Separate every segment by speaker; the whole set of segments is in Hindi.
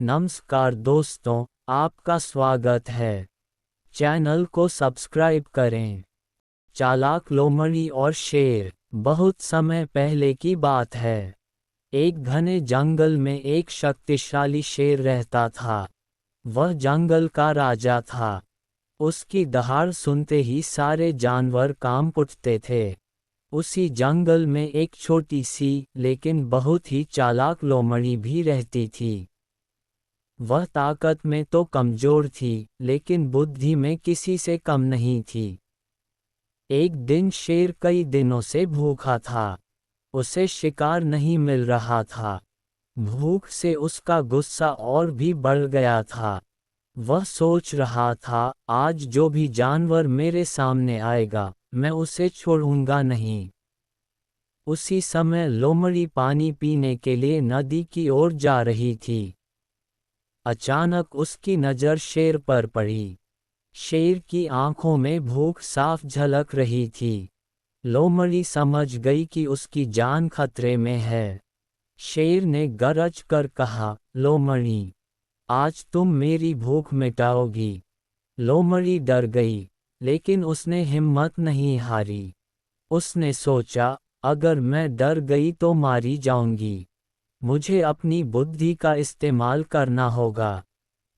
Speaker 1: नमस्कार दोस्तों, आपका स्वागत है। चैनल को सब्सक्राइब करें। चालाक लोमड़ी और शेर। बहुत समय पहले की बात है। एक घने जंगल में एक शक्तिशाली शेर रहता था। वह जंगल का राजा था। उसकी दहाड़ सुनते ही सारे जानवर कांप उठते थे। उसी जंगल में एक छोटी सी लेकिन बहुत ही चालाक लोमड़ी भी रहती थी। वह ताकत में तो कमजोर थी, लेकिन बुद्धि में किसी से कम नहीं थी। एक दिन शेर कई दिनों से भूखा था। उसे शिकार नहीं मिल रहा था। भूख से उसका गुस्सा और भी बढ़ गया था। वह सोच रहा था, आज जो भी जानवर मेरे सामने आएगा, मैं उसे छोड़ूंगा नहीं। उसी समय लोमड़ी पानी पीने के लिए नदी की ओर जा रही थी। अचानक उसकी नज़र शेर पर पड़ी। शेर की आंखों में भूख साफ झलक रही थी। लोमड़ी समझ गई कि उसकी जान खतरे में है। शेर ने गरज कर कहा, लोमड़ी, आज तुम मेरी भूख मिटाओगी। लोमड़ी डर गई, लेकिन उसने हिम्मत नहीं हारी। उसने सोचा, अगर मैं डर गई तो मारी जाऊंगी। मुझे अपनी बुद्धि का इस्तेमाल करना होगा।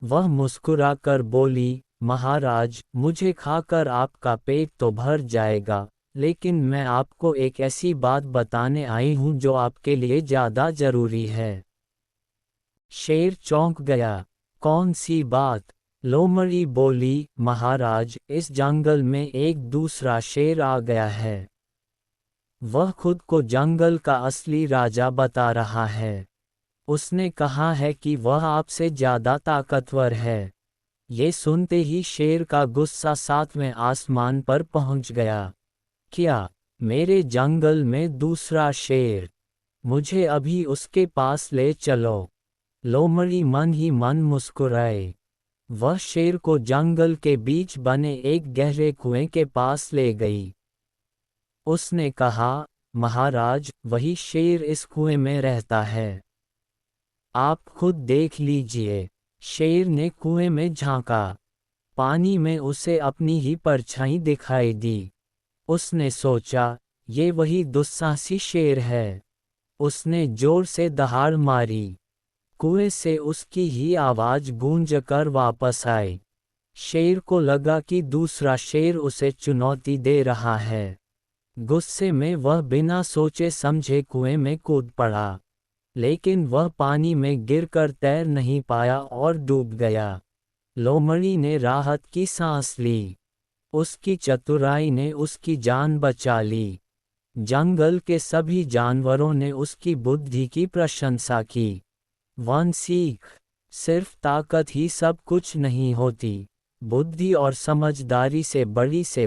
Speaker 1: वह मुस्कुराकर बोली, महाराज, मुझे खाकर आपका पेट तो भर जाएगा, लेकिन मैं आपको एक ऐसी बात बताने आई हूँ जो आपके लिए ज़्यादा जरूरी है। शेर चौंक गया। कौन सी बात? लोमड़ी बोली, महाराज, इस जंगल में एक दूसरा शेर आ गया है। वह खुद को जंगल का असली राजा बता रहा है। उसने कहा है कि वह आपसे ज्यादा ताकतवर है। ये सुनते ही शेर का गुस्सा सातवें आसमान पर पहुंच गया। क्या? मेरे जंगल में दूसरा शेर? मुझे अभी उसके पास ले चलो। लोमड़ी मन ही मन मुस्कुराए। वह शेर को जंगल के बीच बने एक गहरे कुएं के पास ले गई। उसने कहा, महाराज, वही शेर इस कुएं में रहता है। आप खुद देख लीजिए। शेर ने कुएं में झांका। पानी में उसे अपनी ही परछाई दिखाई दी। उसने सोचा, ये वही दुस्साहसी शेर है। उसने जोर से दहाड़ मारी। कुएं से उसकी ही आवाज गूंज कर वापस आई। शेर को लगा कि दूसरा शेर उसे चुनौती दे रहा है। गुस्से में वह बिना सोचे समझे कुएं में कूद पड़ा। लेकिन वह पानी में गिरकर तैर नहीं पाया और डूब गया। लोमड़ी ने राहत की सांस ली। उसकी चतुराई ने उसकी जान बचा ली। जंगल के सभी जानवरों ने उसकी बुद्धि की प्रशंसा की। वन सीख। सिर्फ ताकत ही सब कुछ नहीं होती। बुद्धि और समझदारी से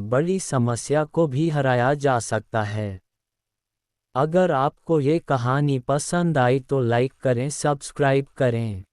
Speaker 1: बड़ी समस्या को भी हराया जा सकता है। अगर आपको ये कहानी पसंद आई तो लाइक करें, सब्सक्राइब करें।